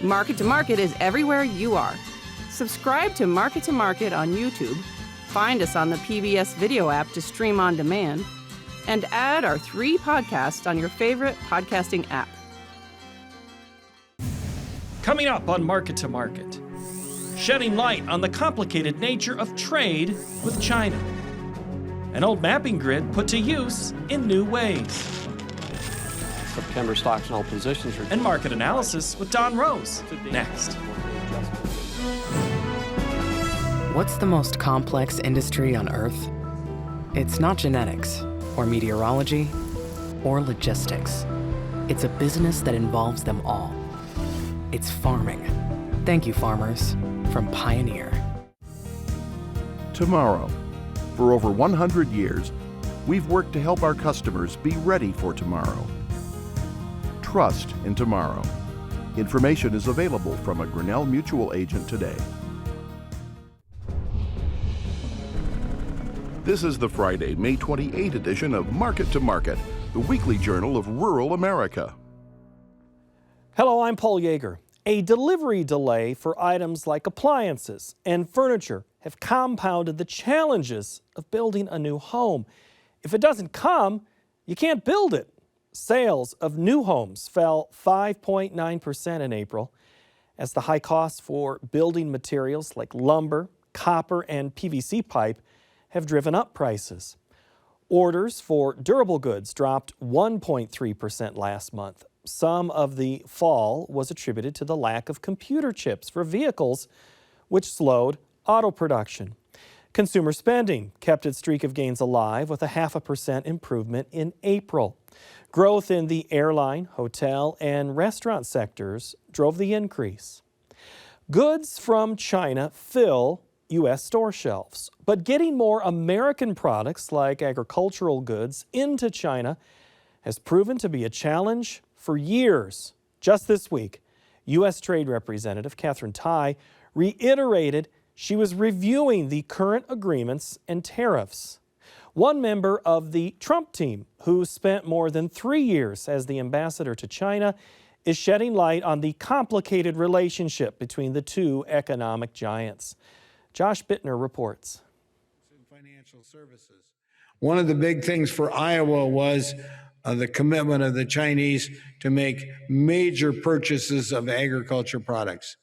Market to Market is everywhere you are. Subscribe to Market on YouTube, find us on the PBS video app to stream on demand, and add our 3 podcasts on your favorite podcasting app. Coming up on Market to Market, shedding light on the complicated nature of trade with China. An old mapping grid put to use in new ways. September stocks and all positions are... And market analysis with Don Roose, next. What's the most complex industry on Earth? It's not genetics, or meteorology, or logistics. It's a business that involves them all. It's farming. Thank you, farmers, from Pioneer. Tomorrow. For over 100 years, we've worked to help our customers be ready for tomorrow. Trust in tomorrow. Information is available from a Grinnell Mutual agent today. This is the Friday, May 28 edition of Market to Market, the weekly journal of rural America. Hello, I'm Paul Yeager. A delivery delay for items like appliances and furniture have compounded the challenges of building a new home. If it doesn't come, you can't build it. Sales of new homes fell 5.9% in April as the high costs for building materials like lumber, copper, and PVC pipe have driven up prices. Orders for durable goods dropped 1.3% last month. Some of the fall was attributed to the lack of computer chips for vehicles, which slowed auto production. Consumer spending kept its streak of gains alive with a 0.5% improvement in April. Growth in the airline, hotel, and restaurant sectors drove the increase. Goods from China fill U.S. store shelves, but getting more American products like agricultural goods into China has proven to be a challenge for years. Just this week, U.S. Trade Representative Katherine Tai reiterated she was reviewing the current agreements and tariffs. One member of the Trump team, who spent more than 3 years as the ambassador to China, is shedding light on the complicated relationship between the two economic giants. Josh Bittner reports. Financial services. One of the big things for Iowa was the commitment of the Chinese to make major purchases of agriculture products.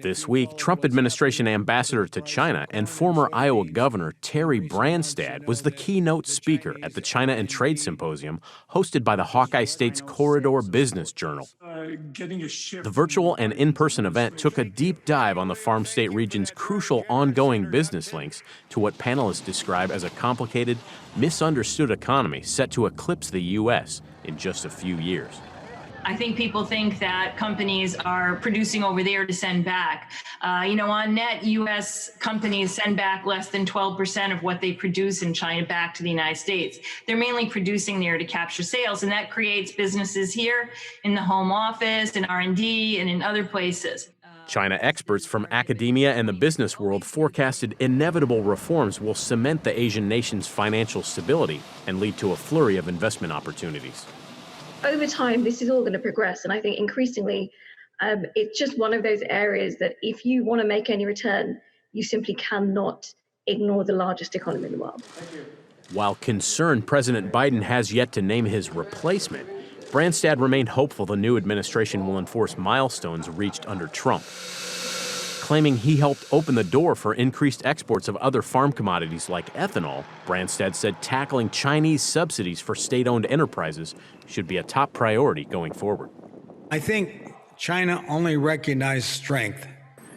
This week, Trump administration ambassador to China and former Iowa Governor Terry Branstad was the keynote speaker at the China and Trade Symposium hosted by the Hawkeye State's Corridor Business Journal. The virtual and in-person event took a deep dive on the farm state region's crucial ongoing business links to what panelists describe as a complicated, misunderstood economy set to eclipse the U.S. in just a few years. I think people think that companies are producing over there to send back. On net, U.S. companies send back less than 12% of what they produce in China back to the United States. They're mainly producing there to capture sales, and that creates businesses here in the home office, in R&D, and in other places. China experts from academia and the business world forecasted inevitable reforms will cement the Asian nation's financial stability and lead to a flurry of investment opportunities. Over time, this is all going to progress, and I think increasingly it's just one of those areas that if you want to make any return, you simply cannot ignore the largest economy in the world. While concerned President Biden has yet to name his replacement, Branstad remained hopeful the new administration will enforce milestones reached under Trump. Claiming he helped open the door for increased exports of other farm commodities like ethanol, Branstad said tackling Chinese subsidies for state-owned enterprises should be a top priority going forward. I think China only recognizes strength.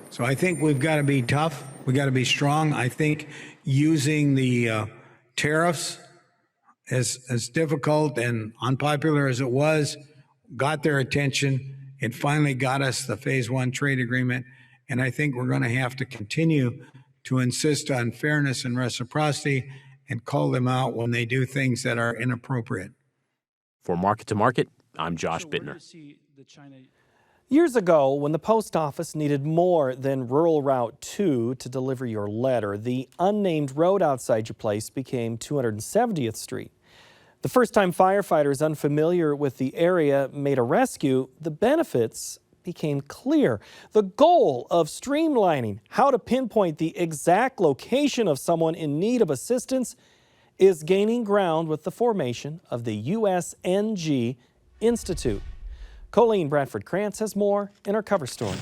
So I think we've got to be tough. We've got to be strong. I think using the tariffs, as difficult and unpopular as it was, got their attention. It finally got us the Phase 1 trade agreement. And I think we're going to have to continue to insist on fairness and reciprocity and call them out when they do things that are inappropriate. For Market to Market, I'm Josh Bittner. Years ago, when the post office needed more than Rural Route 2 to deliver your letter, the unnamed road outside your place became 270th Street. The first-time firefighters unfamiliar with the area made a rescue. The benefits became clear. The goal of streamlining how to pinpoint the exact location of someone in need of assistance is gaining ground with the formation of the USNG Institute. Colleen Bradford-Krantz has more in our cover story.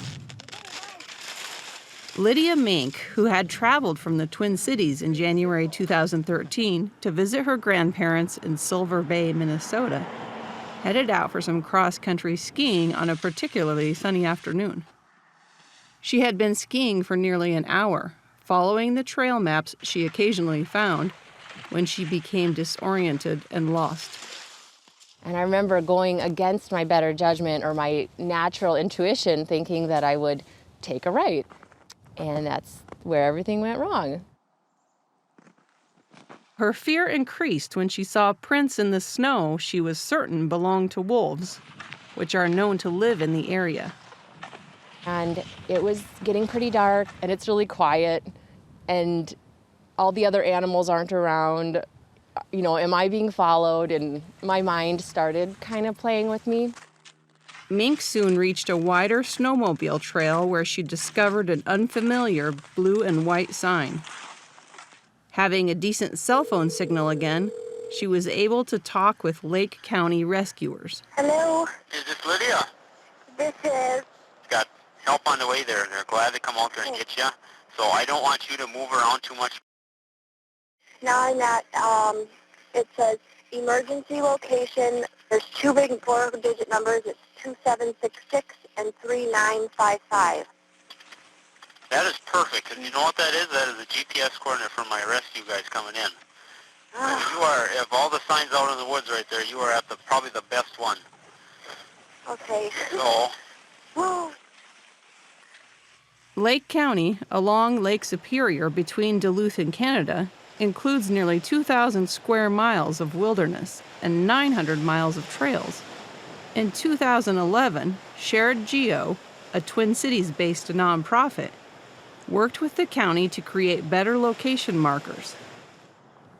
Lydia Mink, who had traveled from the Twin Cities in January 2013 to visit her grandparents in Silver Bay, Minnesota, headed out for some cross-country skiing on a particularly sunny afternoon. She had been skiing for nearly an hour, following the trail maps she occasionally found, when she became disoriented and lost. And I remember going against my better judgment or my natural intuition, thinking that I would take a right. And that's where everything went wrong. Her fear increased when she saw prints in the snow she was certain belonged to wolves, which are known to live in the area. And it was getting pretty dark, and it's really quiet, and all the other animals aren't around. You know, am I being followed? And my mind started kind of playing with me. Mink soon reached a wider snowmobile trail where she discovered an unfamiliar blue and white sign. Having a decent cell phone signal again, she was able to talk with Lake County rescuers. Hello? Is this Lydia? This is... Got help on the way there, and they're glad to come out there and get you. So I don't want you to move around too much. No, I'm not. It says emergency location. There's two big 4-digit numbers. It's 2766 and 3955. That is perfect. And you know what that is? That is a GPS coordinate for my rescue guys coming in. You are, of all the signs out in the woods right there, you are at probably the best one. Okay. So. Lake County, along Lake Superior between Duluth and Canada, includes nearly 2,000 square miles of wilderness and 900 miles of trails. In 2011, Shared Geo, a Twin Cities-based nonprofit, worked with the county to create better location markers.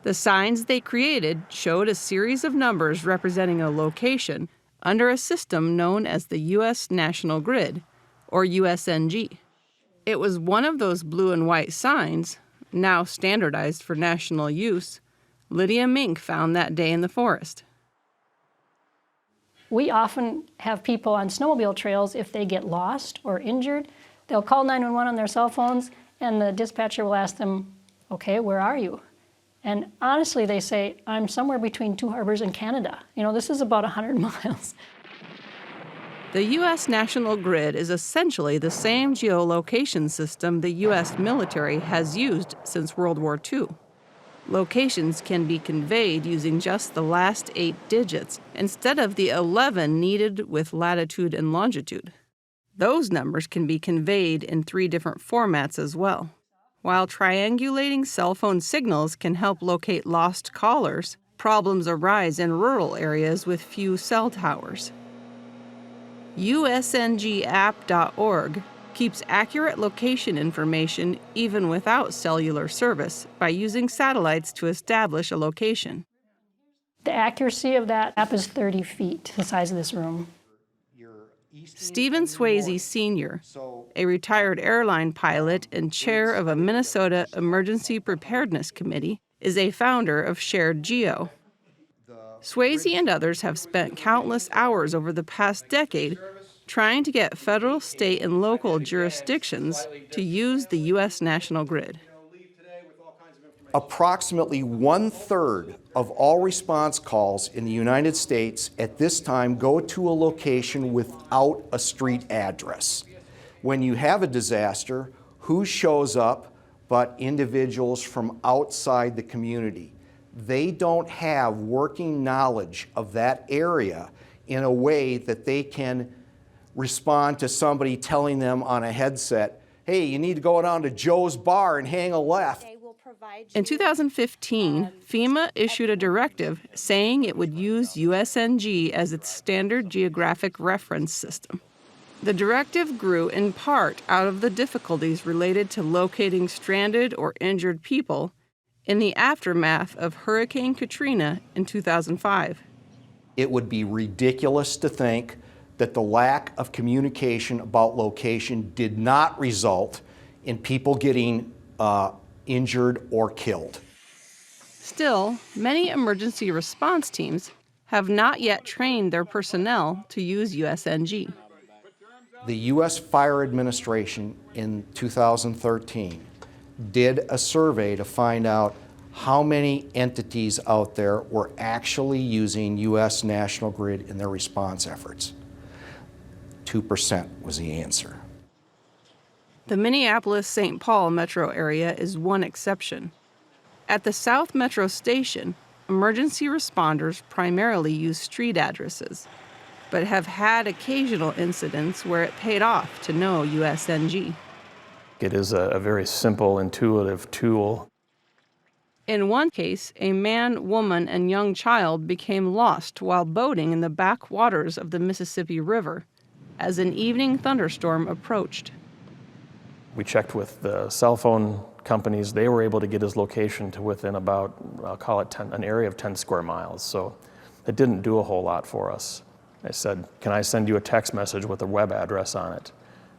The signs they created showed a series of numbers representing a location under a system known as the U.S. National Grid, or USNG. It was one of those blue and white signs, now standardized for national use, Lydia Mink found that day in the forest. We often have people on snowmobile trails, if they get lost or injured, they'll call 911 on their cell phones, and the dispatcher will ask them, okay, where are you? And honestly, they say, I'm somewhere between Two Harbors and Canada. You know, this is about 100 miles. The U.S. National Grid is essentially the same geolocation system the U.S. military has used since World War II. Locations can be conveyed using just the last 8 digits instead of the 11 needed with latitude and longitude. Those numbers can be conveyed in 3 different formats as well. While triangulating cell phone signals can help locate lost callers, problems arise in rural areas with few cell towers. USNGapp.org keeps accurate location information even without cellular service by using satellites to establish a location. The accuracy of that app is 30 feet, the size of this room. Stephen Swayze Sr., a retired airline pilot and chair of a Minnesota Emergency Preparedness Committee, is a founder of Shared Geo. Swayze and others have spent countless hours over the past decade trying to get federal, state, and local jurisdictions to use the U.S. National Grid. Approximately 1/3 of all response calls in the United States at this time go to a location without a street address. When you have a disaster, who shows up but individuals from outside the community? They don't have working knowledge of that area in a way that they can respond to somebody telling them on a headset, hey, you need to go down to Joe's Bar and hang a left. In 2015, FEMA issued a directive saying it would use USNG as its standard geographic reference system. The directive grew in part out of the difficulties related to locating stranded or injured people in the aftermath of Hurricane Katrina in 2005. It would be ridiculous to think that the lack of communication about location did not result in people getting injured or killed. Still, many emergency response teams have not yet trained their personnel to use USNG. The U.S. Fire Administration in 2013 did a survey to find out how many entities out there were actually using U.S. National Grid in their response efforts. 2% was the answer. The Minneapolis-St. Paul metro area is one exception. At the South Metro Station, emergency responders primarily use street addresses, but have had occasional incidents where it paid off to know USNG. It is a very simple, intuitive tool. In one case, a man, woman, and young child became lost while boating in the backwaters of the Mississippi River as an evening thunderstorm approached. We checked with the cell phone companies. They were able to get his location to within about, I'll call it an area of 10 square miles. So it didn't do a whole lot for us. I said, can I send you a text message with a web address on it?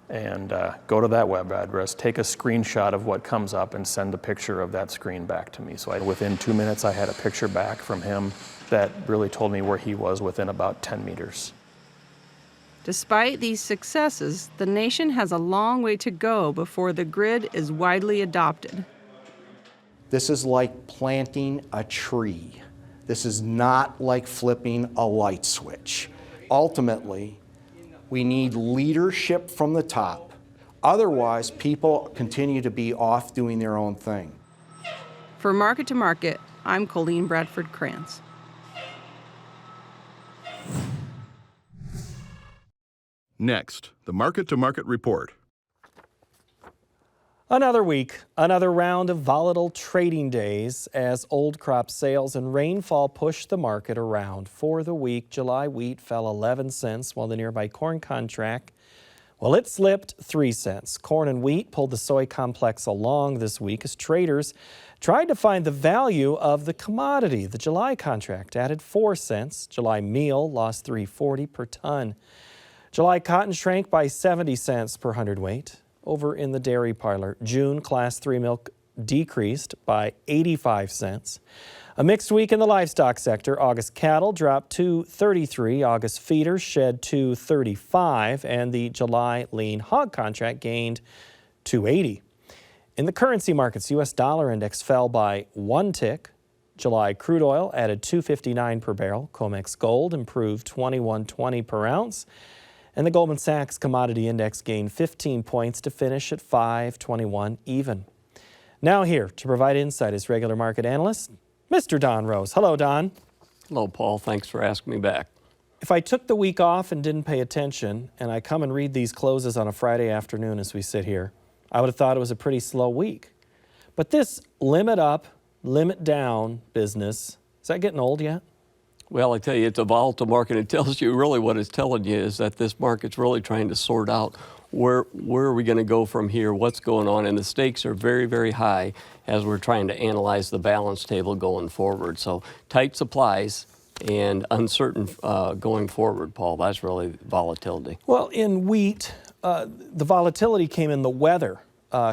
And go to that web address, take a screenshot of what comes up and send a picture of that screen back to me. So within 2 minutes, I had a picture back from him that really told me where he was within about 10 meters. Despite these successes, the nation has a long way to go before the grid is widely adopted. This is like planting a tree. This is not like flipping a light switch. Ultimately, we need leadership from the top. Otherwise, people continue to be off doing their own thing. For Market to Market, I'm Colleen Bradford-Krantz. Next, the Market to Market Report. Another week, another round of volatile trading days as old crop sales and rainfall pushed the market around. For the week, July wheat fell 11 cents while the nearby corn contract, well, it slipped 3 cents. Corn and wheat pulled the soy complex along this week as traders tried to find the value of the commodity. The July contract added 4 cents. July meal lost $3.40 per ton. July cotton shrank by 70 cents per hundredweight. Over in the dairy parlor, June Class 3 milk decreased by 85 cents. A mixed week in the livestock sector. August cattle dropped $2.33, August feeders shed $2.35, and the July lean hog contract gained $2.80. In the currency markets, U.S. dollar index fell by 1 tick. July crude oil added $2.59 per barrel. COMEX gold improved $21.20 per ounce. And the Goldman Sachs Commodity Index gained 15 points to finish at 521 even. Now here to provide insight is regular market analyst, Mr. Don Roose. Hello, Don. Hello, Paul. Thanks for asking me back. If I took the week off and didn't pay attention, and I come and read these closes on a Friday afternoon as we sit here, I would have thought it was a pretty slow week. But this limit up, limit down business, is that getting old yet? Well, I tell you, it's a volatile market. It tells you really what it's telling you is that this market's really trying to sort out where are we going to go from here, what's going on, and the stakes are very, very high as we're trying to analyze the balance table going forward. So tight supplies and uncertain going forward, Paul. That's really volatility. Well, in wheat, the volatility came in the weather.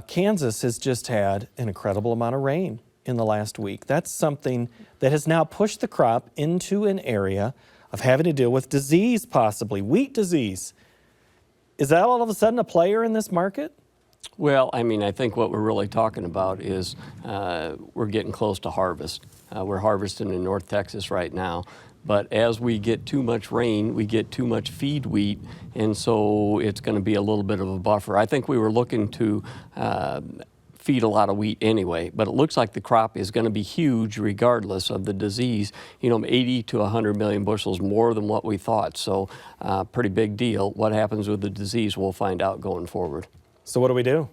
Kansas has just had an incredible amount of rain in the last week. That's something that has now pushed the crop into an area of having to deal with disease, possibly wheat disease. Is that all of a sudden a player in this market? Well, I mean, I think what we're really talking about is we're getting close to harvest. We're harvesting in North Texas right now. But as we get too much rain, we get too much feed wheat, and so it's going to be a little bit of a buffer. I think we were looking to feed a lot of wheat anyway, but it looks like the crop is going to be huge regardless of the disease. 80 to 100 million bushels more than what we thought. So pretty big deal. What happens with the disease, we'll find out going forward. So what do we do?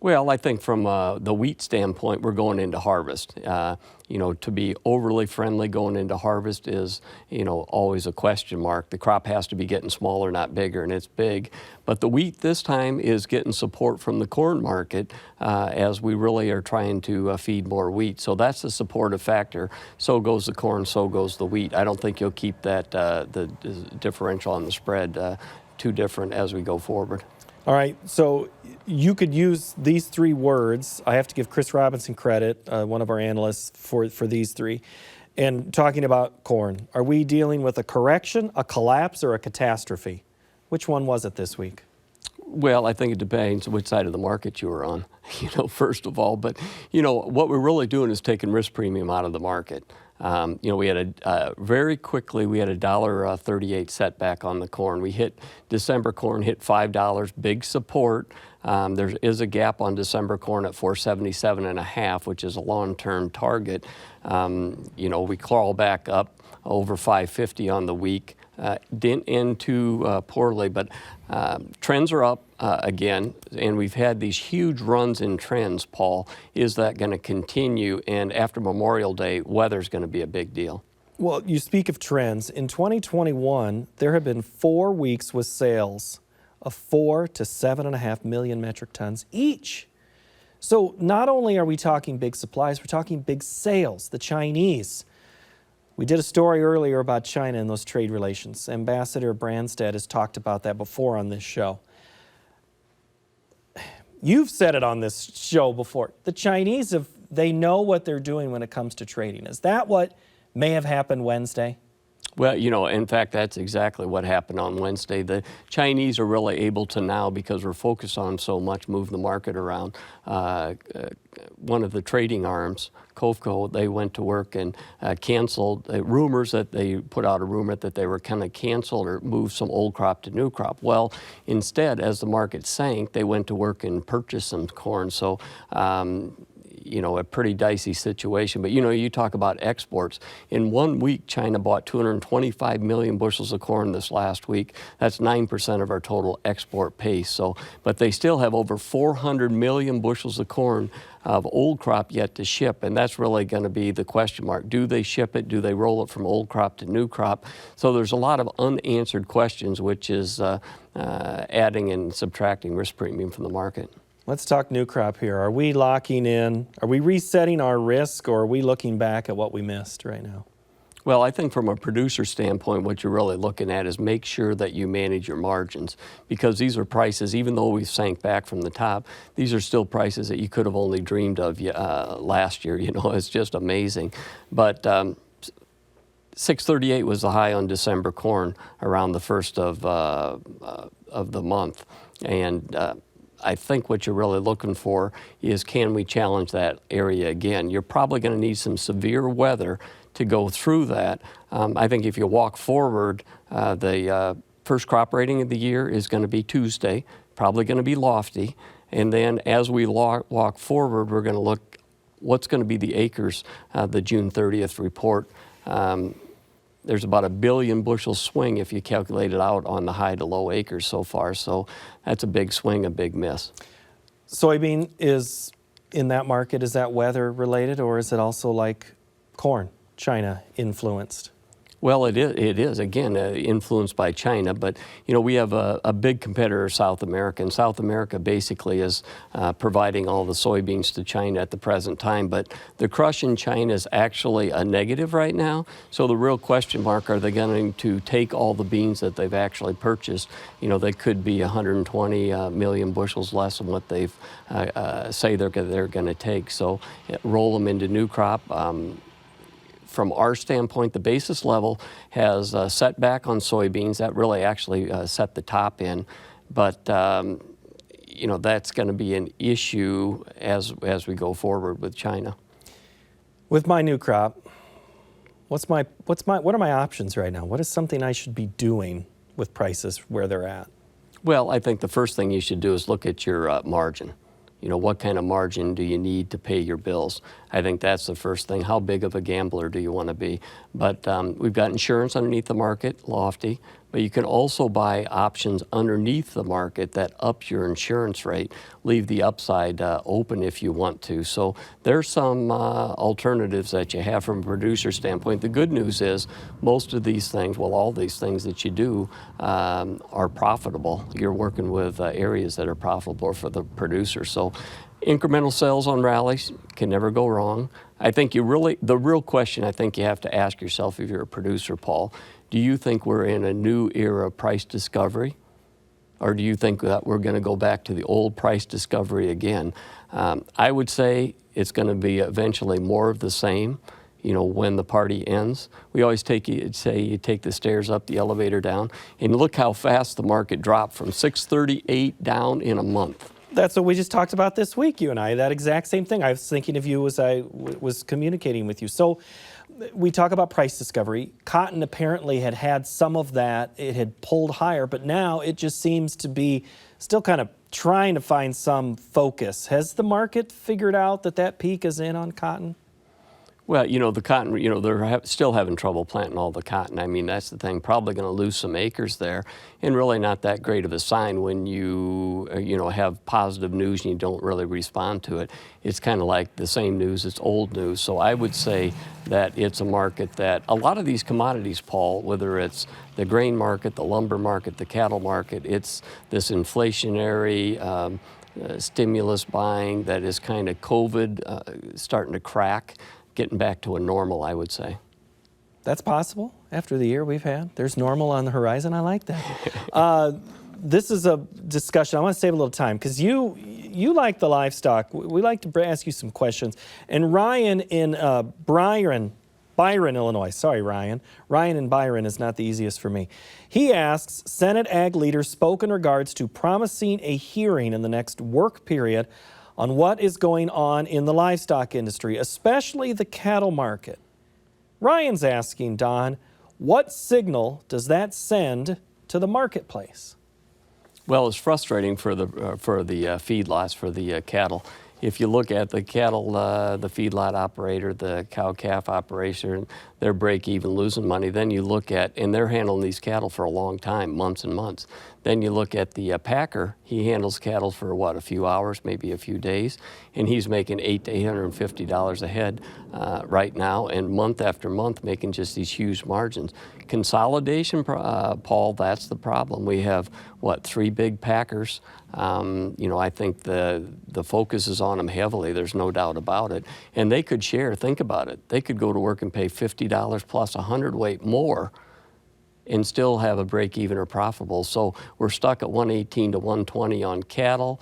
Well, I think from the wheat standpoint, we're going into harvest. You know, to be overly friendly going into harvest is, you know, always a question mark. The crop has to be getting smaller, not bigger, and it's big. But the wheat this time is getting support from the corn market as we really are trying to feed more wheat. So that's a supportive factor. So goes the corn, so goes the wheat. I don't think you'll keep that the differential on the spread too different as we go forward. All right, so you could use these three words. I have to give Chris Robinson credit, one of our analysts, for these three. And talking about corn, are we dealing with a correction, a collapse, or a catastrophe? Which one was it this week? Well, I think it depends which side of the market you were on, you know, first of all. But, you know, what we're really doing is taking risk premium out of the market. You know, we had very quickly, we had a $1.38 setback on the corn. We hit December corn, hit $5, big support. There is a gap on December corn at 477.5, which is a long-term target. You know, we crawl back up over 550 on the week. Didn't end too poorly, but trends are up again, and we've had these huge runs in trends, Paul. Is that going to continue? And after Memorial Day, weather's going to be a big deal. Well, you speak of trends. In 2021, there have been 4 weeks with sales of 4 to 7.5 million metric tons each. So not only are we talking big supplies, we're talking big sales. The Chinese. We did a story earlier about China and those trade relations. Ambassador Branstad has talked about that before on this show. You've said it on this show before. The Chinese, they know what they're doing when it comes to trading. Is that what may have happened Wednesday? Well, you know, in fact, that's exactly what happened on Wednesday. The Chinese are really able to now, because we're focused on so much, move the market around. One of the trading arms, COFCO, they went to work and canceled rumors that they put out a rumor that they were kind of canceled or moved some old crop to new crop. Well, instead, as the market sank, they went to work and purchased some corn. So, you know, a pretty dicey situation. But, you know, you talk about exports. In 1 week, China bought 225 million bushels of corn this last week. That's 9% of our total export pace. So, but they still have over 400 million bushels of corn of old crop yet to ship, and that's really going to be the question mark. Do they ship it? Do they roll it from old crop to new crop? So there's a lot of unanswered questions, which is adding and subtracting risk premium from the market. Let's talk new crop here. Are we locking in? Are we resetting our risk, or are we looking back at what we missed right now? Well, I think from a producer standpoint, what you're really looking at is make sure that you manage your margins, because these are prices, even though we sank back from the top, these are still prices that you could have only dreamed of last year. You know, it's just amazing. But 638 was the high on December corn around the first of the month. And I think what you're really looking for is, can we challenge that area again? You're probably going to need some severe weather to go through that. I think if you walk forward, the first crop rating of the year is going to be Tuesday, probably going to be lofty. And then as we walk forward, we're going to look what's going to be the acres, the June 30th report. There's about 1 billion bushel swing if you calculate it out on the high to low acres so far. So that's a big swing, a big miss. Soybean is in that market, is that weather related, or is it also like corn, China influenced? Well, it is again, influenced by China, but, you know, we have a big competitor, South America, and South America basically is providing all the soybeans to China at the present time, but the crush in China is actually a negative right now, so the real question mark, are they going to take all the beans that they've actually purchased? You know, they could be 120 million bushels less than what they've say they're going to take, so roll them into new crop. From our standpoint, the basis level has set back on soybeans. That really actually set the top in. But, you know, that's going to be an issue as we go forward with China. With my new crop, what are my options right now? What is something I should be doing with prices where they're at? Well, I think the first thing you should do is look at your margin. You know, what kind of margin do you need to pay your bills? I think that's the first thing. How big of a gambler do you want to be? But we've got insurance underneath the market, lofty. but you can also buy options underneath the market that up your insurance rate, leave the upside open if you want to. So there's some alternatives that you have from a producer standpoint. The good news is most of these things, well, all these things that you do are profitable. You're working with areas that are profitable for the producer. So incremental sales on rallies can never go wrong. I think the real question I think you have to ask yourself if you're a producer, Paul, do you think we're in a new era of price discovery? Or do you think that we're going to go back to the old price discovery again? I would say it's going to be eventually more of the same, you know, when the party ends. We always say you take the stairs up, the elevator down, and look how fast the market dropped from 638 down in a month. That's what we just talked about this week, you and I, that exact same thing. I was thinking of you as I was communicating with you. So we talk about price discovery. Cotton apparently had some of that. It had pulled higher, but now it just seems to be still kind of trying to find some focus. Has the market figured out that peak is in on cotton? Well, you know, the cotton, you know, they're still having trouble planting all the cotton. I mean, that's the thing, probably going to lose some acres there, and really not that great of a sign when you, you know, have positive news and you don't really respond to it. It's kind of like the same news, it's old news. So I would say that it's a market that a lot of these commodities, Paul, whether it's the grain market, the lumber market, the cattle market, it's this inflationary stimulus buying that is kind of COVID starting to crack. Getting back to a normal, I would say. That's possible after the year we've had. There's normal on the horizon. I like that. This is a discussion. I want to save a little time because you like the livestock. We like to ask you some questions. And Ryan in Byron, Illinois. Sorry, Ryan. Ryan in Byron is not the easiest for me. He asks, Senate Ag leaders spoke in regards to promising a hearing in the next work period on what is going on in the livestock industry, especially the cattle market. Ryan's asking, Don, what signal does that send to the marketplace? Well, it's frustrating for the feedlots, for the cattle. If you look at the cattle, the feedlot operator, the cow-calf operation, their break-even, losing money. Then you look at, and they're handling these cattle for a long time, months and months. Then you look at the packer. He handles cattle for what, a few hours, maybe a few days, and he's making $800 to $850 a head right now, and month after month making just these huge margins. Consolidation, Paul, that's the problem. We have what, 3 big packers. You know, I think the focus is on them heavily. There's no doubt about it, and they could share. Think about it. They could go to work and pay $50 plus a hundredweight more and still have a break even or profitable. So we're stuck at 118 to 120 on cattle.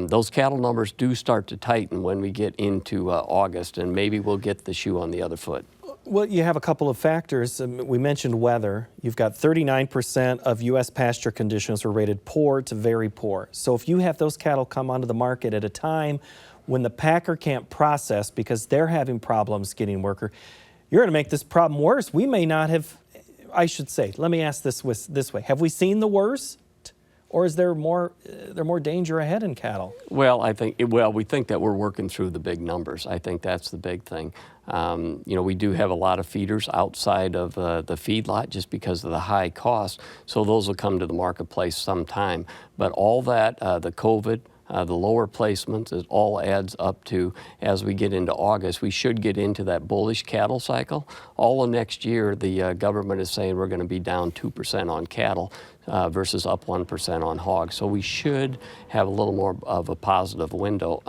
Those cattle numbers do start to tighten when we get into August, and maybe we'll get the shoe on the other foot. Well, you have a couple of factors. We mentioned weather. You've got 39% of U.S. pasture conditions were rated poor to very poor. So if you have those cattle come onto the market at a time when the packer can't process because they're having problems getting worker, you're going to make this problem worse. We may not have, I should say, let me ask this way. Have we seen the worst, or is there more danger ahead in cattle? Well, we think that we're working through the big numbers. I think that's the big thing. You know, we do have a lot of feeders outside of the feedlot just because of the high cost, so those will come to the marketplace sometime. But all that, the COVID, the lower placements, it all adds up to, as we get into August, we should get into that bullish cattle cycle. All of next year, the government is saying we're going to be down 2% on cattle versus up 1% on hogs. So we should have a little more of a positive window.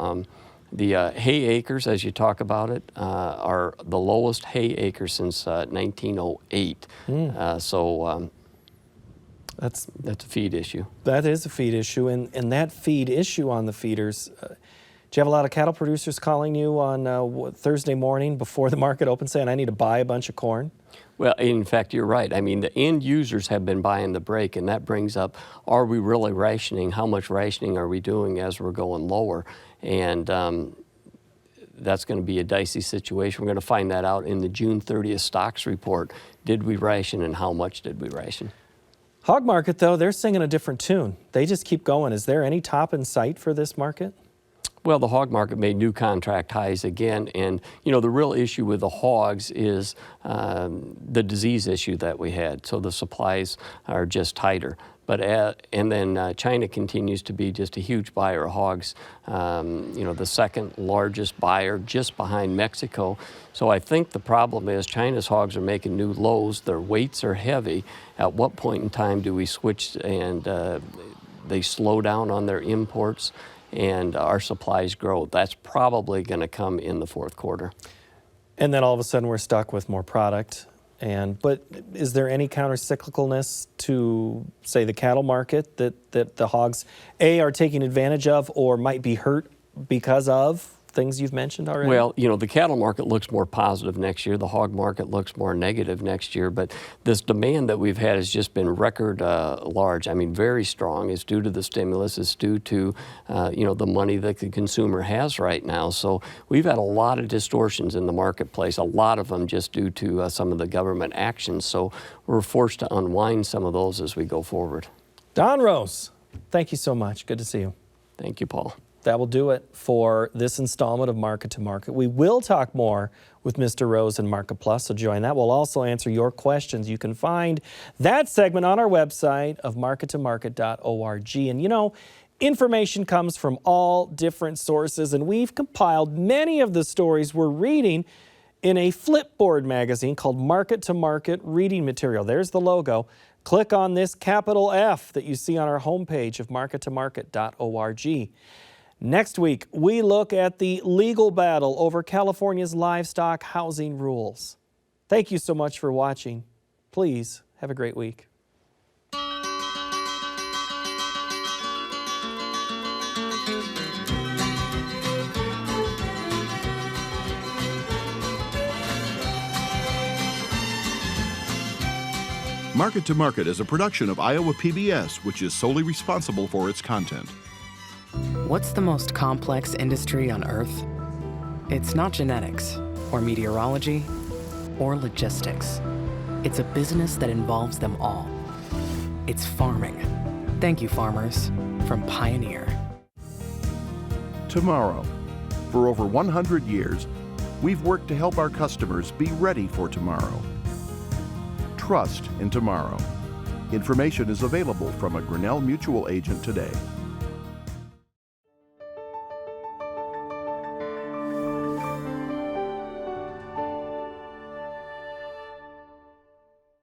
The hay acres, as you talk about it, are the lowest hay acres since 1908. That's a feed issue. That is a feed issue, and that feed issue on the feeders, do you have a lot of cattle producers calling you on Thursday morning before the market opens saying, I need to buy a bunch of corn? Well, in fact, you're right. I mean, the end users have been buying the break, and that brings up, are we really rationing? How much rationing are we doing as we're going lower? And that's going to be a dicey situation. We're going to find that out in the June 30th stocks report. Did we ration, and how much did we ration? Hog market, though, they're singing a different tune. They just keep going. Is there any top in sight for this market? Well, the hog market made new contract highs again, and the real issue with the hogs is the disease issue that we had. So the supplies are just tighter. But and then China continues to be just a huge buyer of hogs. The second largest buyer, just behind Mexico. So I think the problem is China's hogs are making new lows. Their weights are heavy. At what point in time do we switch and they slow down on their imports and our supplies grow? That's probably going to come in the fourth quarter. And then all of a sudden we're stuck with more product. But is there any counter-cyclicalness to, say, the cattle market that the hogs, A, are taking advantage of or might be hurt because of things you've mentioned already? Well, the cattle market looks more positive next year. The hog market looks more negative next year. But this demand that we've had has just been record large. I mean, very strong. It's due to the stimulus. It's due to, the money that the consumer has right now. So we've had a lot of distortions in the marketplace, a lot of them just due to some of the government actions. So we're forced to unwind some of those as we go forward. Don Roose, thank you so much. Good to see you. Thank you, Paul. That will do it for this installment of Market to Market. We will talk more with Mr. Rose and Market Plus, so join that. We'll also answer your questions. You can find that segment on our website of markettomarket.org. And information comes from all different sources, and we've compiled many of the stories we're reading in a flipboard magazine called Market to Market Reading Material. There's the logo. Click on this capital F that you see on our homepage of markettomarket.org. Next week, we look at the legal battle over California's livestock housing rules. Thank you so much for watching. Please have a great week. Market to Market is a production of Iowa PBS, which is solely responsible for its content. What's the most complex industry on Earth? It's not genetics, or meteorology, or logistics. It's a business that involves them all. It's farming. Thank you, farmers, from Pioneer. Tomorrow. For over 100 years, we've worked to help our customers be ready for tomorrow. Trust in tomorrow. Information is available from a Grinnell Mutual agent today.